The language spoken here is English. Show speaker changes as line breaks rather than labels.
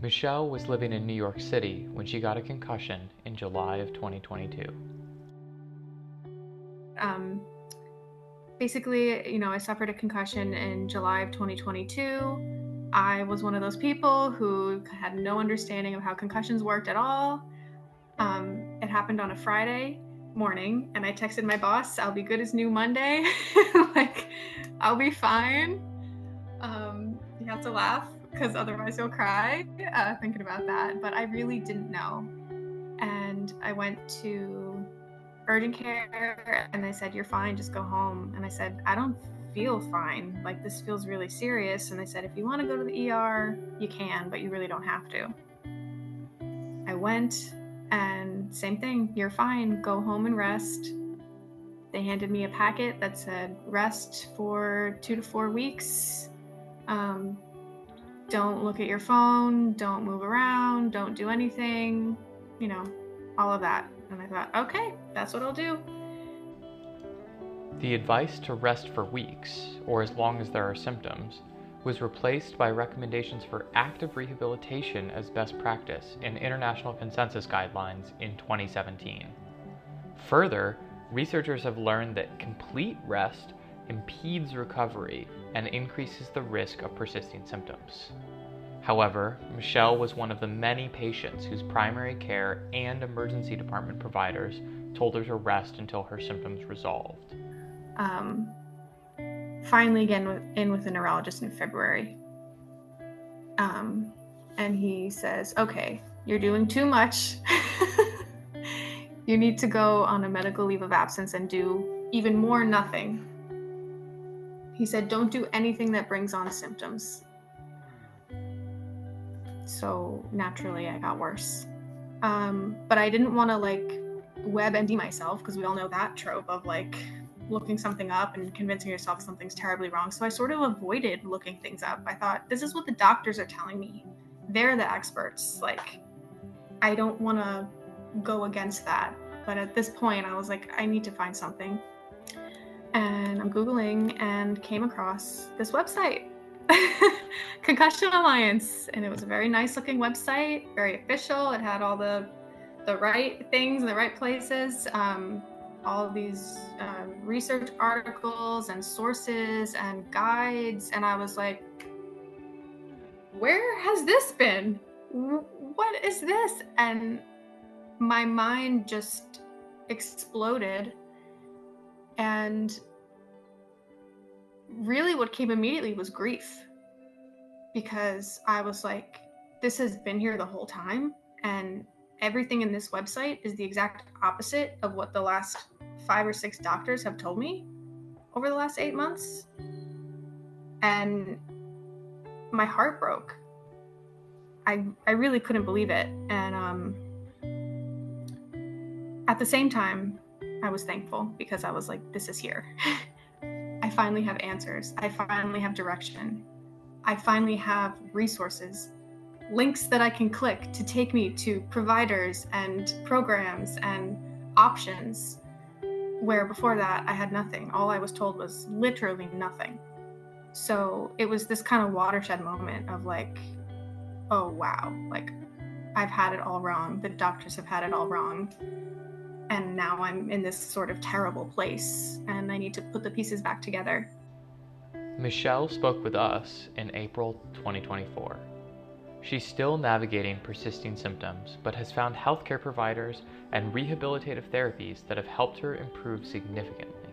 Michelle was living in New York City when she got a concussion in July of 2022.
Basically, I suffered a concussion in July of 2022. I was one of those people who had no understanding of how concussions worked at all. It happened on a Friday morning, and I texted my boss, "I'll be good as new Monday." Like, I'll be fine. You have to laugh because otherwise you'll cry thinking about that. But I really didn't know. And I went to urgent care and they said, "You're fine, just go home." And I said, "I don't feel fine. Like, this feels really serious." And they said, "If you want to go to the ER, you can, but you really don't have to." I went, and same thing, "You're fine, go home and rest." They handed me a packet that said, "Rest for 2 to 4 weeks. Um, don't look at your phone, don't move around, don't do anything," all of that. And I thought, okay, that's what I'll do.
The advice to rest for weeks, or as long as there are symptoms, was replaced by recommendations for active rehabilitation as best practice in international consensus guidelines in 2017. Further, researchers have learned that complete rest impedes recovery and increases the risk of persisting symptoms. However, Michelle was one of the many patients whose primary care and emergency department providers told her to rest until her symptoms resolved.
Finally, again, in with a neurologist in February. And he says, "Okay, you're doing too much. You need to go on a medical leave of absence and do even more nothing." He said, "Don't do anything that brings on symptoms." So naturally, I got worse. But I didn't want to WebMD myself, because we all know that trope of looking something up and convincing yourself something's terribly wrong. So I sort of avoided looking things up. I thought, this is what the doctors are telling me. They're the experts. I don't want to go against that. But at this point, I was like, I need to find something. And I'm Googling and came across this website, Concussion Alliance. And it was a very nice looking website, very official. It had all the right things in the right places. All of these research articles and sources and guides. And I was like, where has this been? What is this? And my mind just exploded. And really what came immediately was grief, because I was like, this has been here the whole time, and everything in this website is the exact opposite of what the last 5 or 6 doctors have told me over the last 8 months. And my heart broke. I really couldn't believe it. And at the same time, I was thankful, because I was like, this is here. I finally have answers. I finally have direction. I finally have resources, links that I can click to take me to providers and programs and options, where before that I had nothing. All I was told was literally nothing. So it was this kind of watershed moment of oh wow, I've had it all wrong. The doctors have had it all wrong. And now I'm in this sort of terrible place, and I need to put the pieces back together.
Michelle spoke with us in April 2024. She's still navigating persisting symptoms, but has found healthcare providers and rehabilitative therapies that have helped her improve significantly.